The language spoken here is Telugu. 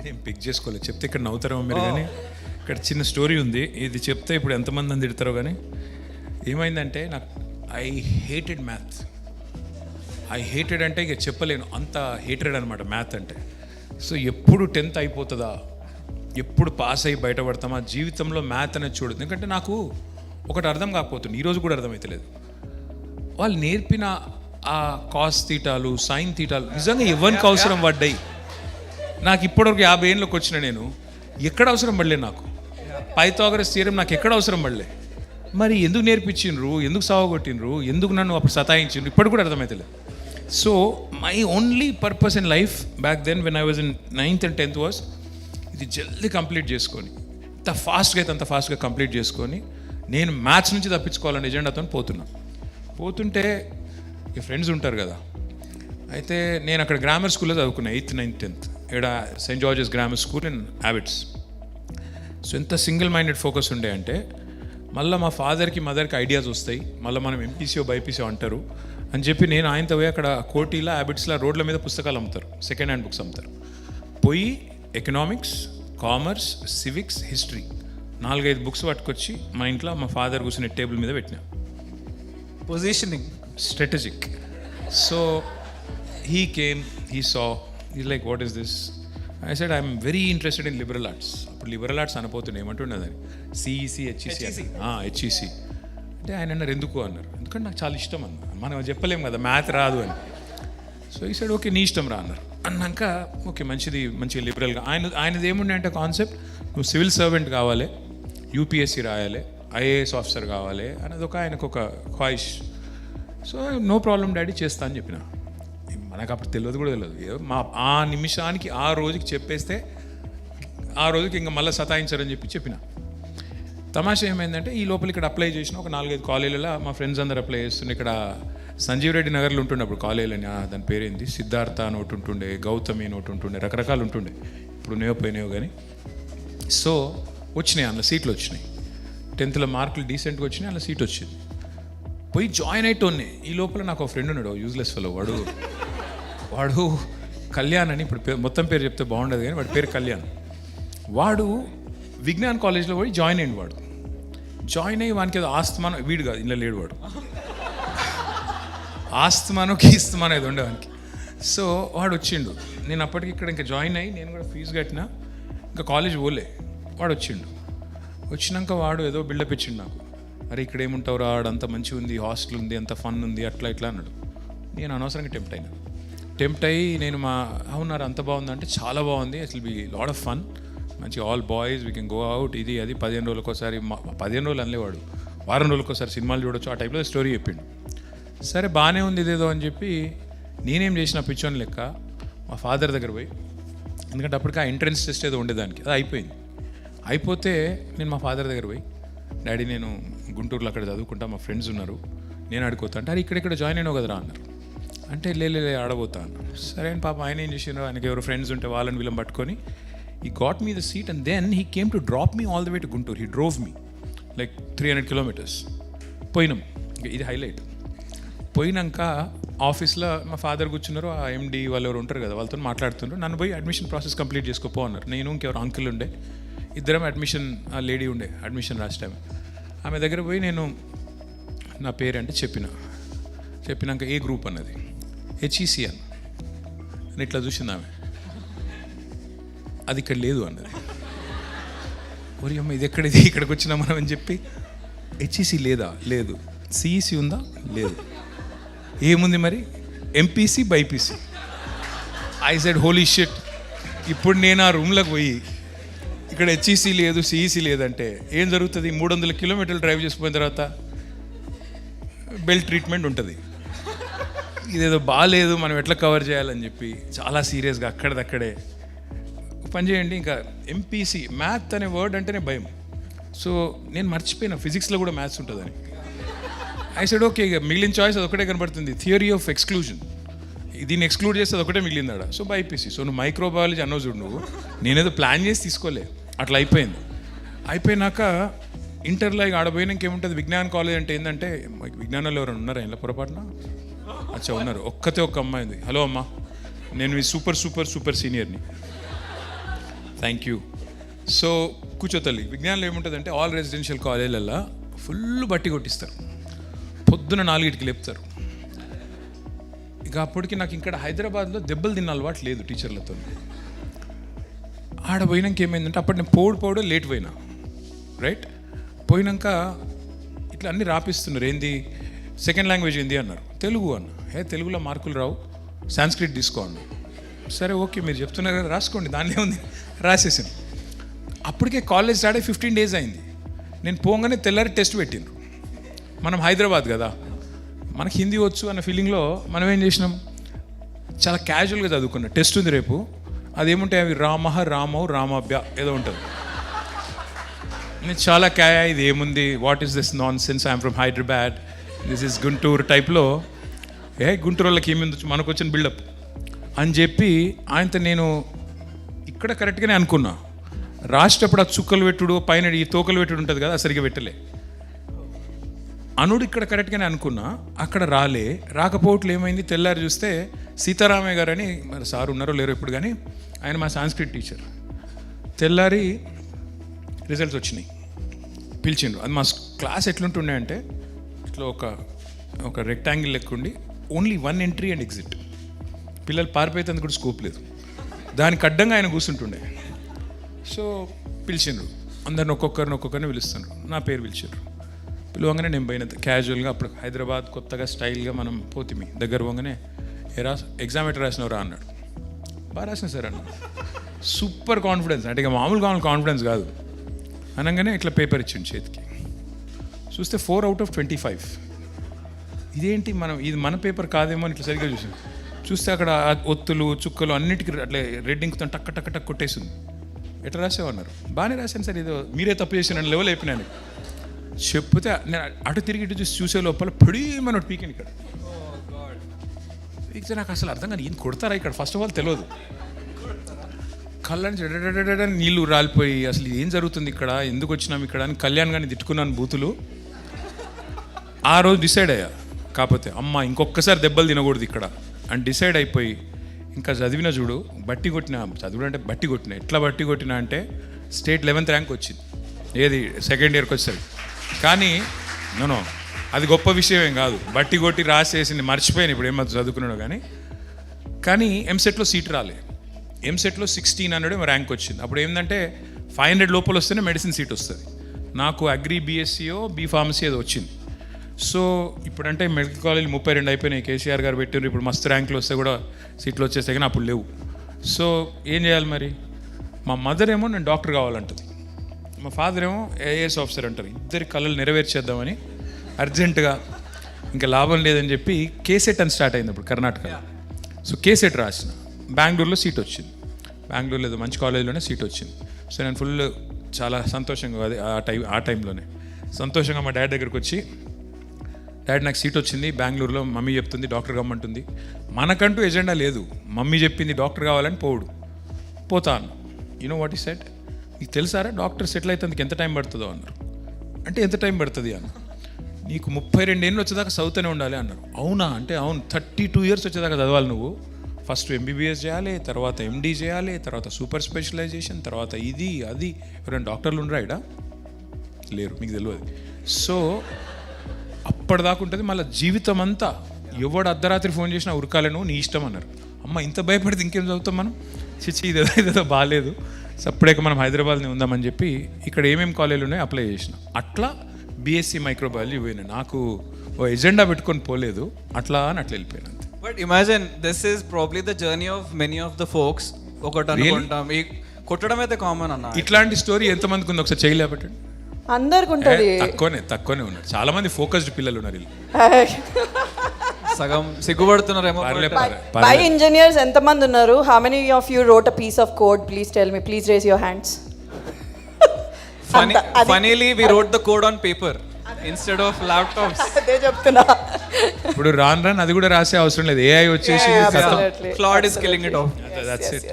నేను పిక్ చేసుకోలేదు, చెప్తే ఇక్కడ నవ్వుతారో మీరు, కానీ ఇక్కడ చిన్న స్టోరీ ఉంది. ఇది చెప్తే ఇప్పుడు ఎంతమంది అని తిడతారో. కానీ ఏమైందంటే నాకు I hated math. I hated అంటే ఇక చెప్పలేను, అంత హేటెడ్ అనమాట మ్యాథ్ అంటే. సో ఎప్పుడు 10th అయిపోతుందా, ఎప్పుడు పాస్ అయ్యి బయటపడతామా, జీవితంలో మ్యాథ్ అనేది చూడదు. ఎందుకంటే నాకు ఒకటి అర్థం కాకపోతుంది, ఈరోజు కూడా అర్థమవుతలేదు. వాళ్ళు నేర్పిన ఆ కాస్ తీటాలు, సైన్ తీటాలు నిజంగా ఎవరికి అవసరం పడ్డాయి? నాకు ఇప్పటివరకు 50 ఏళ్ళకి వచ్చిన నేను ఎక్కడ అవసరం పడలే. నాకు పైథాగరస్ థియరం నాకు ఎక్కడ అవసరం పడలే. మరి ఎందుకు నేర్పించిండ్రు, ఎందుకు సావగొట్టిండ్రు, ఎందుకు నన్ను అప్పుడు సతాయించిండ్రు, ఇప్పటికి కూడా అర్థమవుతలేదు. So my only purpose in life back then when I was in 9th and 10th was ఇది జల్దీ కంప్లీట్ చేసుకొని, అంత ఫాస్ట్గా అయితే అంత ఫాస్ట్గా కంప్లీట్ చేసుకొని నేను మ్యాథ్స్ నుంచి తప్పించుకోవాలని ఎజెండాతో పోతుంటే ఈ ఫ్రెండ్స్ ఉంటారు కదా. అయితే నేను అక్కడ గ్రామర్ స్కూల్లో చదువుకున్నా 8th, 9th, 10th ఇక్కడ Saint జార్జెస్ grammar school in habits. So ఎంత సింగిల్ మైండెడ్ ఫోకస్ ఉండే అంటే మళ్ళీ మా ఫాదర్కి మదర్కి ఐడియాస్ వస్తాయి, మళ్ళీ మనం ఎంపీసీఓ బైపీసీఓ అంటారు అని చెప్పి నేను ఆయనతో పోయి అక్కడ కోటీలో హ్యాబిట్స్లో రోడ్ల మీద పుస్తకాలు అమ్ముతారు, సెకండ్ హ్యాండ్ బుక్స్ అమ్ముతారు. పోయి economics, commerce, civics, history 4-5 books పట్టుకొచ్చి మా ఇంట్లో మా ఫాదర్ కూర్చునే టేబుల్ మీద పెట్టినా. Positioning strategic. So he came, he saw, he's like, what is this? I said, I'm very interested in liberal arts. అప్పుడు లిబరల్ ఆర్ట్స్ అనపోతుండే, ఏమంటుండదని సిఈసి హెచ్ఈసి హెచ్ఈసి అంటే ఆయన అన్నారు ఎందుకు అన్నారు. ఎందుకంటే నాకు చాలా ఇష్టం అన్న, మనం చెప్పలేం కదా మ్యాథ్ రాదు అని. సో ఈ సైడ్ ఓకే నీ ఇష్టం రా అన్నారు. అన్నాక ఓకే మంచిగా లిబరల్గా ఆయనది ఏముండే అంటే కాన్సెప్ట్, నువ్వు సివిల్ సర్వెంట్ కావాలి, యూపీఎస్సీ రాయాలి, ఐఏఎస్ ఆఫీసర్ కావాలి అనేది ఆయనకు ఒక ఖ్వాయిష్. సో నో ప్రాబ్లం డాడీ చేస్తా అని చెప్పిన. మనకు అప్పుడు తెలియదు కూడా తెలియదు, ఆ నిమిషానికి ఆ రోజుకి చెప్పేస్తే ఆ రోజుకి ఇంకా మళ్ళీ సతాయించారని చెప్పిన. తమాషా ఏమైందంటే ఈ లోపల ఇక్కడ అప్లై చేసిన ఒక 4-5 కాలేజీలలో మా ఫ్రెండ్స్ అందరు అప్లై చేస్తుండే. ఇక్కడ సంజీవ్ రెడ్డి నగర్లో ఉంటుండే అప్పుడు కాలేజీలని, దాని పేరేంది, సిద్ధార్థ అని ఒకటి ఉంటుండే, గౌతమి అని ఒకటి ఉంటుండే, రకరకాలు ఉంటుండే. ఇప్పుడు పోయినాయో కానీ. సో వచ్చినాయి, అందులో సీట్లు వచ్చినాయి. 10th మార్కులు డీసెంట్గా వచ్చినాయి, అందులో సీట్ వచ్చింది. పోయి జాయిన్ అయిటోనే. ఈ లోపల నాకు ఒక ఫ్రెండ్ ఉన్నాడు, యూజ్లెస్ ఫెలో. వాడు కళ్యాణ్ అని, ఇప్పుడు మొత్తం పేరు చెప్తే బాగుండదు కానీ వాడి పేరు కళ్యాణ్. వాడు విజ్ఞాన్ కాలేజ్లో పోయి జాయిన్ అయ్యింది. వాడు జాయిన్ అయ్యి వానికి ఏదో ఆస్తమానం, వీడు కాదు ఇలా లేడు వాడు, ఆస్తమానం కీస్తమానం ఏదో ఉండేవానికి. సో వాడు వచ్చిండు. నేను అప్పటికి ఇక్కడ ఇంకా జాయిన్ అయ్యి నేను కూడా ఫీజు కట్టినా, ఇంకా కాలేజ్ పోలే. వాడు వచ్చినాక వాడు ఏదో బిల్డప్ ఇచ్చిండు నాకు. అరే ఇక్కడ ఏముంటావు రా, అంత మంచిగా ఉంది, హాస్టల్ ఉంది, అంత ఫన్ ఉంది, అట్లా ఇట్లా అన్నాడు. నేను అనవసరంగా టెంప్ట్ అయ్యి నేను అవునారు అంత బాగుంది అంటే చాలా బాగుంది, అసలు బి లాట్ ఆఫ్ ఫన్, మంచి all boys we can go out, ఇది అది 15 రోజులకోసారి, 15 రోజులు అనలేవాడు, వారం రోజులకోసారి సినిమాలు చూడొచ్చు, ఆ టైప్లో స్టోరీ చెప్పిండు. సరే బాగానే ఉంది ఇదేదో అని చెప్పి నేనేం చేసిన పిచ్చోని లెక్క మా ఫాదర్ దగ్గర పోయి, ఎందుకంటే అప్పటికి ఆ ఎంట్రన్స్ టెస్ట్ ఏదో ఉండేదానికి, అది అయిపోయింది. అయిపోతే నేను మా ఫాదర్ దగ్గర పోయి, డాడీ నేను గుంటూరులో అక్కడ చదువుకుంటా, మా ఫ్రెండ్స్ ఉన్నారు, నేను అడుగుతా అంటే, అరే ఇక్కడెక్కడ జాయిన్ అయినావు కదరా అన్నారు. అంటే లే ఆడబోతా అన్నాను. సరే అని పాప ఆయన ఏం చేసినారు, ఆయనకి ఎవరు ఫ్రెండ్స్ ఉంటే వాళ్ళని వీళ్ళని పట్టుకొని ఈ got me the seat and then he came to drop me all the way to Guntur. He drove me like 300 kilometers. పోయినాం, ఇది హైలైట్. పోయినాక ఆఫీస్లో మా ఫాదర్ కూర్చున్నారు, ఆ ఎండి వాళ్ళు ఎవరు ఉంటారు కదా, వాళ్ళతో మాట్లాడుతున్నారు. నన్ను పోయి అడ్మిషన్ ప్రాసెస్ కంప్లీట్ చేసుకోపో అన్నారు. నేను ఇంకెవరు అంకుల్ ఉండే, ఇద్దరం అడ్మిషన్, ఆ లేడీ ఉండే అడ్మిషన్ లాస్ట్ టైం, ఆమె దగ్గర పోయి నేను నా పేరు అంటే చెప్పినాక ఏ గ్రూప్ అన్నది, హెచ్ఈసి అని ఇట్లా చూసింది ఆమె. అది ఇక్కడ లేదు అన్నది. ఒరి అమ్మ ఇది ఎక్కడిది, ఇక్కడికి వచ్చినా మనం అని చెప్పి, హెచ్ఈసి లేదా, లేదు. సిఈసి ఉందా, లేదు. ఏముంది మరి, MPC BiPC. I said holy shit. ఇప్పుడు నేను ఆ రూమ్లోకి పోయి ఇక్కడ హెచ్ఈసి లేదు, సిఈసి లేదంటే ఏం జరుగుతుంది? 300 kilometers డ్రైవ్ చేసిపోయిన తర్వాత బెల్ట్ ట్రీట్మెంట్ ఉంటుంది. ఇదేదో బాగాలేదు, మనం ఎట్లా కవర్ చేయాలని చెప్పి చాలా సీరియస్గా అక్కడదక్కడే పని చేయండి. ఇంకా ఎంపీసీ మ్యాథ్ అనే వర్డ్ అంటేనే భయం. సో నేను మర్చిపోయినా ఫిజిక్స్లో కూడా మ్యాథ్స్ ఉంటుందని. ఐ సెడ్ ఓకే, ఇక మిగిలిన చాయిస్ అది ఒకటే కనబడుతుంది, థియరీ ఆఫ్ ఎక్స్క్లూజన్. దీన్ని ఎక్స్క్లూడ్ చేస్తే అది ఒకటే మిగిలిందాడ. So BiPC. సో నువ్వు మైక్రోబయాలజీ అన్నో చూడు, నువ్వు నేనేదో ప్లాన్ చేసి తీసుకోలే, అట్లా అయిపోయింది. అయిపోయినాక ఇంటర్లో ఇక ఆడపోయినాక ఏముంటుంది, విజ్ఞాన్ కాలేజ్ అంటే ఏంటంటే, విజ్ఞానంలో ఎవరైనా ఉన్నారా ఇలా పొరపాటున? అచ్చా ఉన్నారు, ఒక్క అమ్మాయి ఉంది. హలో అమ్మా, నేను మీ సూపర్ సీనియర్ని. Thank you. సో కూర్చో తల్లి. విజ్ఞానంలో ఏముంటుందంటే ఆల్ రెసిడెన్షియల్ కాలేజీలలో ఫుల్ బట్టి కొట్టిస్తారు, పొద్దున 4కి లేపుతారు. ఇక అప్పటికి నాకు ఇక్కడ హైదరాబాద్లో దెబ్బలు తిన్న అలవాటు లేదు టీచర్లతో. ఆడ పోయినాక ఏమైందంటే అప్పటి నేను పోడు లేట్ పోయినా, రైట్. పోయినాక ఇట్లా అన్నీ రాపిస్తున్నారు. ఏంది సెకండ్ లాంగ్వేజ్ ఏంది అన్నారు. తెలుగు అన్న. తెలుగులో మార్కులు రావు, సాంస్క్రిట్ తీసుకో అన్న. సరే ఓకే మీరు చెప్తున్నారు కదా రాసుకోండి, దానిలో ఉంది. రాసేసాను. అప్పటికే కాలేజ్ స్టార్ట్ అయ్యి 15 days అయింది. నేను పోగానే తెల్లారి టెస్ట్ పెట్టిండ్రు. మనం హైదరాబాద్ కదా, మనకి హిందీ వచ్చు అన్న ఫీలింగ్లో మనం ఏం చేసినాం, చాలా క్యాజువల్గా చదువుకున్నాం. టెస్ట్ ఉంది రేపు, అదేముంటాయి అవి రామవు రామాభ్య ఏదో ఉంటుంది. నేను చాలా ఇది ఏముంది, what is this non sense, I'm from Hyderabad, this is Guntur టైప్లో. గుంటూరు వాళ్ళకి ఏమింది మనకు వచ్చిన బిల్డప్ అని చెప్పి ఆయనతో నేను ఇక్కడ కరెక్ట్గానే అనుకున్నా. రాసేటప్పుడు ఆ చుక్కలు పెట్టుడు పైన ఈ తోకలు పెట్టుడు ఉంటుంది కదా, సరిగ్గా పెట్టలే. అనుడు ఇక్కడ కరెక్ట్గానే అనుకున్నా, అక్కడ రాకపోవట్లు ఏమైంది. తెల్లారి చూస్తే సీతారామయ్య గారు అని, మరి సార్ ఉన్నారో లేరో ఇప్పుడు, కానీ ఆయన మా సాంస్క్రిట్ టీచర్. తెల్లారి రిజల్ట్స్ వచ్చినాయి, పిలిచిండ్రు. అది మా క్లాస్ ఎట్లుంటుండే అంటే ఇట్లా ఒక రెక్టాంగిల్ లెక్క ఉండి ఓన్లీ 1 entry and exit. పిల్లలు పారిపోయేందుకు కూడా స్కోప్ లేదు, దానికి అడ్డంగా ఆయన కూర్చుంటుండే. సో పిలిచిండ్రు, అందరిని ఒక్కొక్కరిని పిలుస్తున్నారు. నా పేరు పిలిచారు. పిలువగానే నేను పోయిన క్యాజువల్గా. అప్పుడు హైదరాబాద్ కొత్తగా స్టైల్గా మనం పోతిమి. దగ్గర పోగానే ఎగ్జామ్ ఎట్లా రాసినవరా అన్నాడు. బాగా రాసిన సార్ అన్నాడు. సూపర్ కాన్ఫిడెన్స్, అంటే ఇక మామూలుగా కాన్ఫిడెన్స్ కాదు. అనగానే ఇట్లా పేపర్ ఇచ్చిండు చేతికి. చూస్తే 4 out of 25. ఇదేంటి ఇది మన పేపర్ కాదేమో అని ఇట్లా సరిగ్గా చూస్తే అక్కడ ఒత్తులు చుక్కలు అన్నిటికీ అట్లా రెడ్ ఇంకుతో టక్ కొట్టేసింది. ఎట్లా రాసేవన్నారు. బాగానే రాశాను సార్, ఏదో మీరే తప్పు చేసిన లెవెల్ అయిపోయినాను. చెప్తే నేను అటు తిరిగి ఇటు చూసే లోపల మన పీకింది ఇక్కడ. ఇక నాకు అసలు అర్థం కాదు, ఈయన కొడతారా ఇక్కడ. ఫస్ట్ ఆఫ్ ఆల్ తెలియదు. కళ్ళని నీళ్ళు రాలిపోయి అసలు ఏం జరుగుతుంది ఇక్కడ, ఎందుకు వచ్చినాం ఇక్కడ అని కళ్యాణ్ గారిని తిట్టుకున్నాను బూతులు. ఆ రోజు డిసైడ్ అయ్యా, కాకపోతే అమ్మ ఇంకొకసారి దెబ్బలు తినకూడదు ఇక్కడ అని డిసైడ్ అయిపోయి ఇంకా చదివిన చూడు. చదువుడు అంటే బట్టి కొట్టిన. ఎట్లా బట్టి కొట్టినా అంటే స్టేట్ 11th ర్యాంక్ వచ్చింది. ఏది సెకండ్ ఇయర్కి వచ్చేసరికి. కానీ నో అది గొప్ప విషయం ఏం కాదు. బట్టి కొట్టి రాసేసింది మర్చిపోయాను ఇప్పుడు ఏమో చదువుకున్నాడు. కానీ ఎంసెట్లో సీట్ రాలే. ఎంసెట్లో 1600 ర్యాంక్ వచ్చింది. అప్పుడు ఏంటంటే 500 లోపల వస్తేనే మెడిసిన్ సీట్ వస్తుంది. నాకు అగ్రి బీఎస్సీయో బీ ఫార్మసీ ఏదో వచ్చింది. సో ఇప్పుడంటే మెడికల్ కాలేజ్ 32 అయిపోయినాయి. కేసీఆర్ గారు పెట్టారు. ఇప్పుడు మస్తు ర్యాంకులు వస్తే కూడా సీట్లు వచ్చేస్తే కానీ అప్పుడు లేవు. సో ఏం చేయాలి మరి. మా మదర్ ఏమో నేను డాక్టర్ కావాలంటుంది, మా ఫాదర్ ఏమో ఐఏఎస్ ఆఫీసర్ అంటారు. ఇద్దరి కళలు నెరవేర్చేద్దామని అర్జెంటుగా ఇంకా లాభం లేదని చెప్పి కేసెట్ అని స్టార్ట్ అయింది అప్పుడు కర్ణాటకలో. సో కేసెట్ రాసిన. బెంగళూరులో సీట్ వచ్చింది. బెంగళూరులో ఏదో మంచి కాలేజీలోనే సీట్ వచ్చింది. సో నేను ఫుల్ చాలా సంతోషంగా అది ఆ టైంలోనే సంతోషంగా మా డాడీ దగ్గరికి వచ్చి, డాడీ నాకు సీట్ వచ్చింది బెంగళూరులో, మమ్మీ చెప్తుంది డాక్టర్ కమ్మంటుంది. మనకంటూ ఎజెండా లేదు, మమ్మీ చెప్పింది డాక్టర్ కావాలని పోతాను. యూనో వాట్ ఈ సెట్, నీకు తెలుసారా డాక్టర్ సెటిల్ అయితే ఎంత టైం పడుతుందో అన్నారు. అంటే ఎంత టైం పడుతుంది అన్న. నీకు 32 ఏళ్ళు వచ్చేదాకా చదువుతూనే ఉండాలి అన్నారు. అవునా అంటే అవును, 32 years వచ్చేదాకా చదవాలి నువ్వు. ఫస్ట్ ఎంబీబీఎస్ చేయాలి, తర్వాత ఎండీ చేయాలి, తర్వాత సూపర్ స్పెషలైజేషన్, తర్వాత ఇది అది. ఎవరైనా డాక్టర్లు ఉండరా ఇక్కడ? లేరు, మీకు తెలియదు. సో అప్పటిదాకా ఉంటుంది. మళ్ళీ జీవితం అంతా ఎవడు అర్ధరాత్రి ఫోన్ చేసినా ఉరకాలను నీ ఇష్టం అన్నారు. అమ్మ ఇంత భయపడితే ఇంకేం చదువుతాం మనం. చిచ్చి ఇదేదో బాగాలేదు, సప్పుడేక మనం హైదరాబాద్ని ఉందామని చెప్పి ఇక్కడ ఏమేమి కాలేజీలు ఉన్నాయో అప్లై చేసిన. అట్లా బీఎస్సీ మైక్రోబయాలజీ పోయినా. నాకు ఓ ఎజెండా పెట్టుకొని పోలేదు, అట్లా వెళ్ళిపోయాను. But imagine this is probably the journey of many of the folks. ఒకటి అనుకుంటాం, ఈ కొట్టడం అయితే కామన్ అన్న. ఇట్లాంటి స్టోరీ ఎంతమందికి ఉంది ఒకసారి చేయలేపట్టండి. అందరికి ఉంటుంది. తక్కువనే ఉన్నారు. చాలా మంది ఫోకస్డ్ పిల్లలు ఉన్నారు. సగం సిగ్గుపడుతున్నారేమో. బై ఇంజనీర్స్ ఎంతమంది ఉన్నారు? How many of you wrote a piece of code? Please tell me, please raise your hands. Funnily we wrote the code on paper instead of laptops. అదే చెప్తున్నా. ఇప్పుడు రాను అది కూడా రాసే అవసరం లేదు. AI వచ్చేసి Claude is killing it off. That's it.